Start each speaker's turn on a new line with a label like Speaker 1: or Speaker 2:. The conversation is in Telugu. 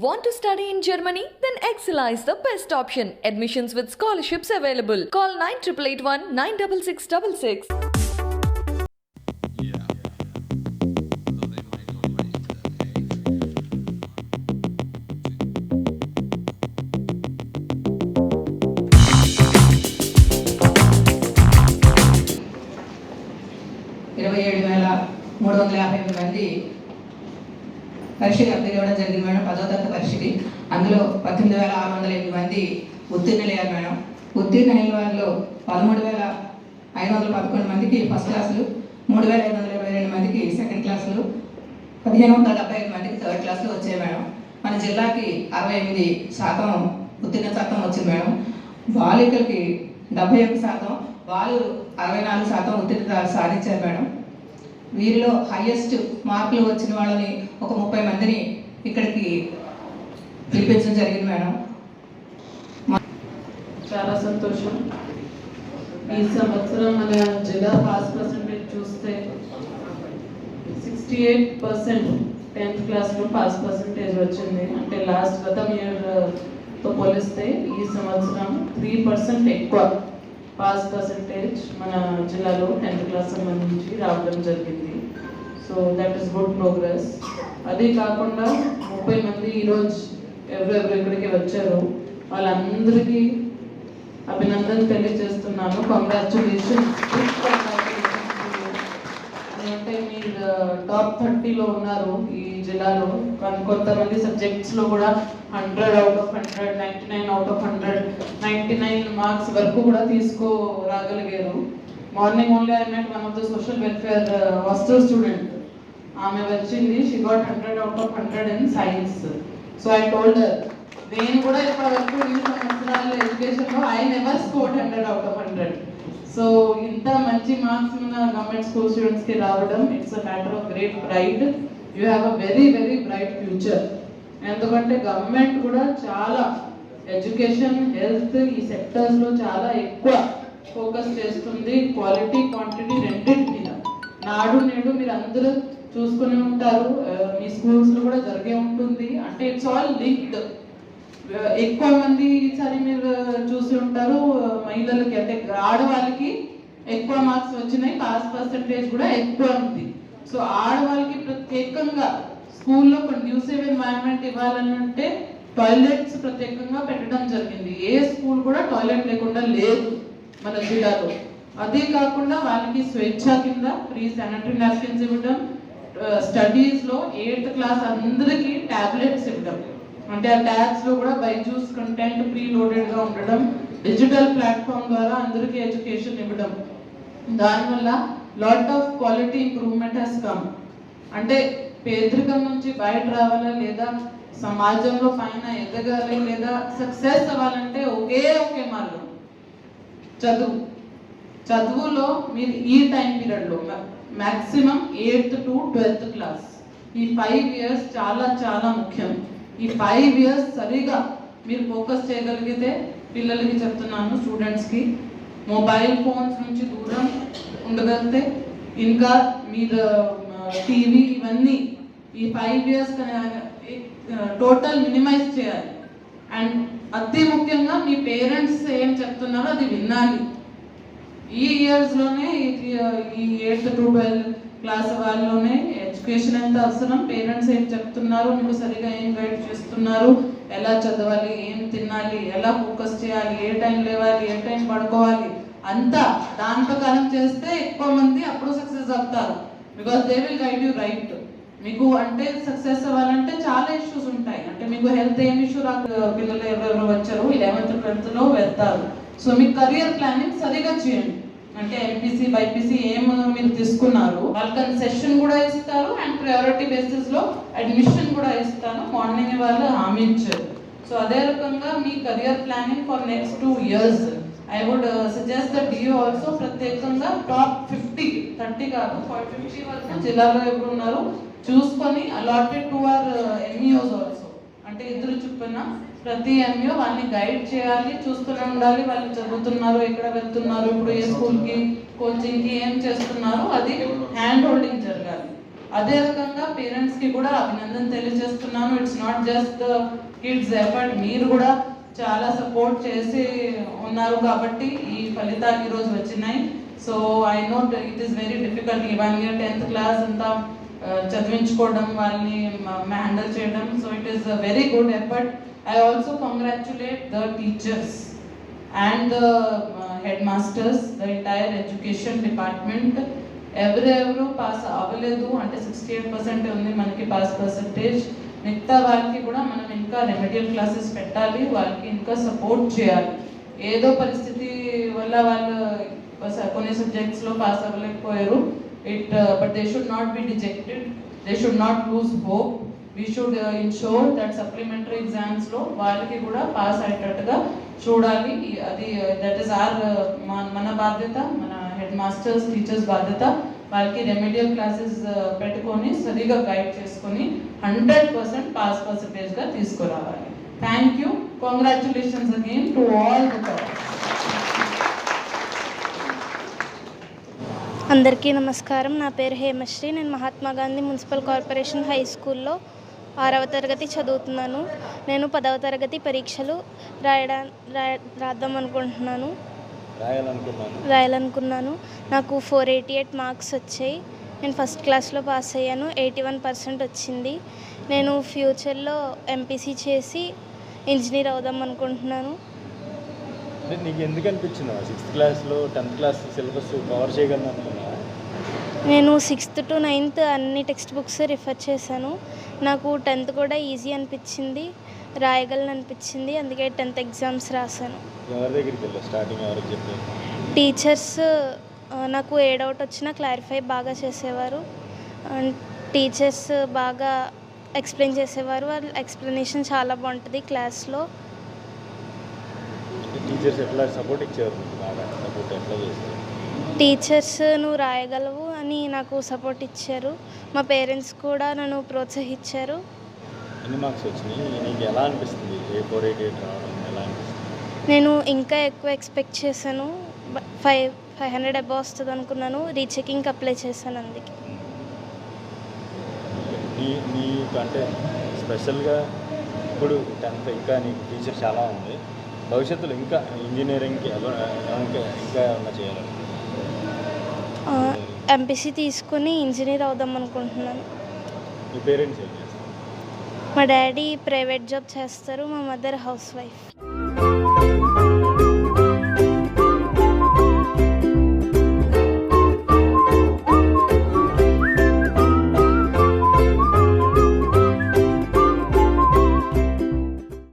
Speaker 1: Want to study in Germany? Then Excella is the best option. Admissions with scholarships available. Call 9881 96666.
Speaker 2: మంది పరీక్షకి అప్లై చేయడం జరిగింది మేడం. 10వ తరగతి పరీక్షకి అందులో 18,608 మంది ఉత్తీర్ణులయ్యారు మేడం. ఉత్తీర్ణులైన వారిలో 13,511 మందికి ఫస్ట్ క్లాసులు, 3,522 మందికి సెకండ్ క్లాసులు, 1,575 మందికి థర్డ్ క్లాసులు వచ్చాయి మేడం. మన జిల్లాకి 68% ఉత్తీర్ణ శాతం వచ్చింది మేడం. బాలికలకి 71%, వాళ్ళు 64% ఉత్తీర్ణత సాధించారు మేడం. వీరిలో హైయెస్ట్ మార్కులు వచ్చిన వాళ్ళని ఒక 30 మందిని ఇక్కడికి పిలిపించడం జరిగింది మేడం.
Speaker 3: చాలా సంతోషం. ఈ సంవత్సరం మన జిల్లా పాస్ పర్సెంటేజ్ చూస్తే 68% 10th క్లాస్లో పాస్ పర్సెంటేజ్ వచ్చింది. అంటే గతం ఇయర్తో పోలిస్తే ఈ సంవత్సరం 3% ఎక్కువ పాస్ పర్సెంటేజ్ మన జిల్లాలో 10th క్లాస్ సంబంధించి రావడం జరిగింది. So that is good progress. అదే కాకుండా 30 మంది ఈరోజు ఎవరెవరు ఇక్కడికి వచ్చారు వాళ్ళందరికీ అభినందన తెలియజేస్తున్నాను. కంగ్రాచులేషన్స్. అంటే మీరు టాప్ 30లో ఉన్నారు ఈ జిల్లాలో. కొంతమంది సబ్జెక్ట్స్లో కూడా 100 out of 100, 99 out of 100, 99 marks వరకు కూడా తీసుకురాగలిగారు. Morning only I met one of the social welfare hostel student. ఆమె వచ్చింది, she got 100 out of 100 in science. So I told her, నేను కూడా ఇప్పటి వరకు ఈ సంవత్సరాల ఎడ్యుకేషన్లో I never scored 100 out of 100. So ఇంత మంచి మార్క్స్ ఉన్న గవర్నమెంట్ స్కూల్ స్టూడెంట్స్కి రావడం it's a matter of great pride. You have a very very bright future. ఎందుకంటే గవర్నమెంట్ కూడా చాలా ఎడ్యుకేషన్, హెల్త్ ఈ సెక్టర్స్లో చాలా ఎక్కువ ఫోకస్ చేస్తుంది. క్వాలిటీ, క్వాంటిటీ రెండింటి మీద. నాడు నేడు మీరు అందరూ చూసుకుని ఉంటారు, మీ స్కూల్స్లో కూడా జరిగే ఉంటుంది. అంటే ఇట్స్ ఆల్ లింక్డ్. ఎక్కువ మంది ఈసారి మీరు చూసి ఉంటారు, మహిళలకి అంటే ఆడవాళ్ళకి ఎక్కువ మార్క్స్ వచ్చినాయి, పాస్ పర్సెంటేజ్ కూడా ఎక్కువ ఉంది. సో ఆడవాళ్ళకి ప్రత్యేకంగా స్కూల్లో కండ్యూసివ్ ఎన్వైరన్మెంట్ ఇవ్వాలంటే టాయిలెట్స్ ప్రత్యేకంగా పెట్టడం జరిగింది. ఏ స్కూల్ కూడా టాయిలెట్ లేకుండా లేదు మన జిల్లాలో. అదే కాకుండా వాళ్ళకి స్వేచ్ఛ కింద ఫ్రీ శానిటరీ నాప్కిన్స్ ఇవ్వడం, స్టడీస్లో 8th క్లాస్ అందరికీ ట్యాబ్లెట్స్ ఇవ్వడం. అంటే ఆ ట్యాబ్స్లో కూడా బైజూస్ కంటెంట్ ప్రీ లోడెడ్గా ఉండడం, డిజిటల్ ప్లాట్ఫామ్ ద్వారా అందరికీ ఎడ్యుకేషన్ ఇవ్వడం. దానివల్ల lot of quality improvement has come. అంటే పేదరికం నుంచి బయట రావాలా, లేదా సమాజంలో పైన ఎదగాలి, లేదా సక్సెస్ అవ్వాలంటే ఒకే మార్గం చదువు. చదువులో మీరు ఈ టైం పీరియడ్లో maximum 8th to 12th class ఈ 5 years చాలా చాలా ముఖ్యం. ఈ 5 years సరిగా మీరు ఫోకస్ చేయగలిగితే, పిల్లలకి చెప్తున్నాను స్టూడెంట్స్కి, మొబైల్ ఫోన్స్ నుంచి దూరం ఉండగలిగితే, ఇంకా మీరు టీవీ ఇవన్నీ ఈ 5 years టోటల్ మినిమైజ్ చేయాలి. అండ్ అతి ముఖ్యంగా మీ పేరెంట్స్ ఏం చెప్తున్నారో అది వినాలి. ఈ ఇయర్స్లోనే ఈ 8th to 12th class వాళ్ళలోనే education ఎంత అవసరం, పేరెంట్స్ ఏం చెప్తున్నారు, మీకు సరిగా ఏం గైడ్ చేస్తున్నారు, ఎలా చదవాలి, ఏం తినాలి, ఎలా ఫోకస్ చేయాలి, ఏ టైం లేవాలి, ఏ టైం పడుకోవాలి, అంతా దాని ప్రకారం చేస్తే ఎక్కువ మంది అప్పుడు సక్సెస్ అవుతారు. Because they will guide you right. మీకు అంటే సక్సెస్ అవ్వాలంటే చాలా ఇష్యూస్ ఉంటాయి. అంటే మీకు హెల్త్ ఏం ఇష్యూ పిల్లలు ఎవరెవరు వచ్చారు 11th 12thలో వెళ్తారు. సో మీ కెరియర్ ప్లానింగ్ సరిగా చేయండి. అంటే ఎంపీసీ, బైపీసీ ఏం మీరు తీసుకున్నారు, వాళ్ళకి సెషన్ కూడా ఇస్తారు అండ్ ప్రయారిటీ బేసిస్లో అడ్మిషన్ కూడా ఇస్తాను మార్నింగ్ వాళ్ళు హామీ ఇచ్చారు. సో అదే రకంగా మీ career planning for next 2 years I would suggest that you also ప్రత్యేకంగా టాప్ 50, 30 కాదు 50 వరకు జిల్లాలో ఎవరు ఉన్నారు చూసుకొని allotted to our MEOs also. అంటే ఇద్దరు చొప్పున ప్రతి ఎంఈఓ వాళ్ళని గైడ్ చేయాలి, చూస్తూనే ఉండాలి, వాళ్ళు చదువుతున్నారు, ఎక్కడ వెళ్తున్నారు, ఇప్పుడు ఏ స్కూల్కి, కోచింగ్కి ఏం చేస్తున్నారు, అది హ్యాండ్ హోల్డింగ్ జరగాలి. అదే రకంగా పేరెంట్స్కి కూడా అభినందన తెలియజేస్తున్నాను. It's not just kids effort, మీరు కూడా చాలా సపోర్ట్ చేసి ఉన్నారు కాబట్టి ఈ ఫలితాలు ఈరోజు వచ్చినాయి. So I know it is very difficult. ఈ 1 year 10th క్లాస్ అంతా చదివించుకోవడం, వాళ్ళని హ్యాండిల్ చేయడం. So it is a very good effort. I also congratulate the teachers and the headmasters, the entire education department. ఎవరెవరు పాస్ అవ్వలేదు అంటే 68% ఉంది మనకి పాస్ పర్సంటేజ్. మిగతా వాళ్ళకి కూడా మనం ఇంకా రెమెడియల్ క్లాసెస్ పెట్టాలి, వాళ్ళకి ఇంకా సపోర్ట్ చేయాలి. ఏదో పరిస్థితి వల్ల వాళ్ళు కొన్ని సబ్జెక్ట్స్లో పాస్ అవ్వలేకపోయారు. But they should not be dejected, they should not lose hope. We should ensure that supplementary ఎగ్జామ్స్లో వాళ్ళకి కూడా పాస్ అయ్యేటట్టుగా చూడాలి. అది దట్ ఈస్ మన బాధ్యత, మన హెడ్ మాస్టర్స్ టీచర్స్ బాధ్యత. వాళ్ళకి రెమెడియల్ క్లాసెస్ పెట్టుకొని సరిగా గైడ్ చేసుకొని 100% పాస్ పర్సంటేజ్గా తీసుకురావాలి. Thank you. Congratulations again to all the toppers.
Speaker 4: అందరికీ నమస్కారం. నా పేరు హేమశ్రీ. నేను Mahatma Gandhi municipal corporation high స్కూల్లో 6వ తరగతి చదువుతున్నాను. నేను 10వ తరగతి పరీక్షలు రాయాలనుకున్నాను. నాకు 488 మార్క్స్ వచ్చాయి. నేను ఫస్ట్ క్లాస్లో పాస్ అయ్యాను. 81% వచ్చింది. నేను ఫ్యూచర్లో ఎంపీసీ చేసి ఇంజనీర్ అవుదాం అనుకుంటున్నాను.
Speaker 5: నీకు ఎందుకు అనిపించింది 6th క్లాస్లో 10th క్లాస్ సిలబస్ కవర్ చేయగలను అనుకున్నా?
Speaker 4: నేను 6th to 9th అన్ని టెక్స్ట్ బుక్స్ రిఫర్ చేశాను. నాకు 10th కూడా ఈజీ అనిపించింది, రాయగలను అనిపించింది. అందుకే 10th ఎగ్జామ్స్ రాశాను.
Speaker 5: ఎవరి దగ్గరికి వెళ్ళా స్టార్టింగ్ ఎవరికి చెప్పారు?
Speaker 4: టీచర్స్ నాకు ఏ డౌట్ వచ్చినా క్లారిఫై బాగా చేసేవారు. టీచర్స్ బాగా ఎక్స్ప్లెయిన్ చేసేవారు. వాళ్ళ ఎక్స్ప్లెనేషన్ చాలా బాగుంటుంది క్లాస్లో.
Speaker 5: టీచర్స్ ఎట్లా సపోర్ట్ ఇచ్చారు? బాగా సపోర్ట్ ఎట్లా చేస్తారు?
Speaker 4: టీచర్స్ నువ్వు రాయగలవు అని నాకు సపోర్ట్ ఇచ్చారు. మా పేరెంట్స్ కూడా నన్ను ప్రోత్సహించారు.
Speaker 5: ఎన్ని మార్క్స్ వచ్చినాయి? నీకు ఎలా అనిపిస్తుంది? 488 రావడం ఎలా అనిపిస్తుంది?
Speaker 4: నేను ఇంకా ఎక్కువ ఎక్స్పెక్ట్ చేశాను. 500 అబౌవ్ వస్తుంది అనుకున్నాను. రీచెకింగ్కి అప్లై చేశాను. అందుకే
Speaker 5: నీకు అంటే స్పెషల్గా ఇప్పుడు 10th ఇంకా నీకు టీచర్ చాలా ఉంది. భవిష్యత్తులో ఇంకా ఇంజనీరింగ్కి ఇంకా ఏమన్నా చేయాలి?
Speaker 4: ఎంపీసీ తీసుకుని ఇంజనీర్ అవుదాం అనుకుంటున్నాను.
Speaker 5: మీ పేరెంట్స్ ఏం చేస్తారు?
Speaker 4: మా డాడీ ప్రైవేట్ జాబ్ చేస్తారు, మా మదర్ హౌస్ వైఫ్.